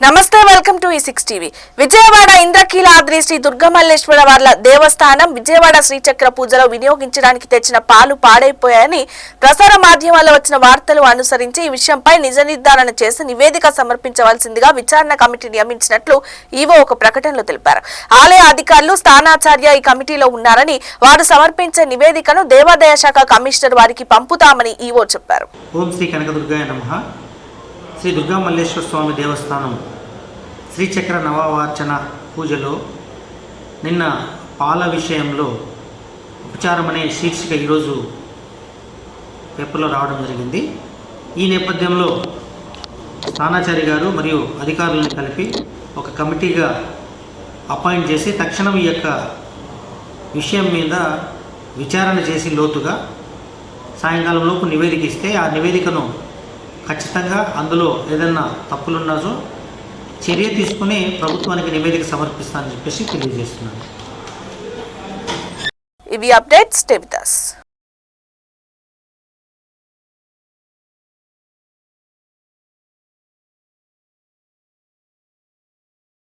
నమస్తే, welcome to E6 TV. Vijayawada Indrakeeladri Sri Durgamalleswara వార్ల దేవస్థానం విజయవాడ శ్రీచక్ర పూజలో వినియోగించడానికి తెచ్చిన పాలు పాడైపోయాయని ప్రసార మాధ్యమాల్లో వచ్చిన వార్తలు అనుసరించి ఈ విషయంపై నిజ నిర్ధారణ చేసి నివేదిక సమర్పించవలసిందిగా విచారణ కమిటీ నియమించినట్లు ఈవో ఒక ప్రకటనలో తెలిపారు. ఆలయ అధికారులు స్థానాచార్య ఈ కమిటీలో ఉన్నారని, వారు సమర్పించే నివేదికను దేవాదాయ శాఖ కమిషనర్ వారికి పంపుతామని ఈవో చెప్పారు. ఓం శ్రీ కనకదుర్గాయ నమః. శ్రీ దుర్గామల్లేశ్వర స్వామి దేవస్థానం శ్రీచక్ర నవార్చన పూజలో నిన్న పాల విషయంలో ఉపచారం అనే శీర్షిక ఈరోజు పేపర్లో రావడం జరిగింది. ఈ నేపథ్యంలో స్థానాచారి గారు మరియు అధికారులను కలిపి ఒక కమిటీగా అపాయింట్ చేసి తక్షణం ఈ యొక్క విషయం మీద విచారణ చేసి లోతుగా సాయంకాలంలోపు నివేదిక ఇస్తే ఆ నివేదికను ఖచ్చితంగా అందులో ఏదన్నా తప్పులున్నాజో చర్య తీసుకుని ప్రభుత్వానికి నివేదిక సమర్పిస్తానని చెప్పేసి తెలియజేస్తున్నాను. ఇవి అప్డేట్స్.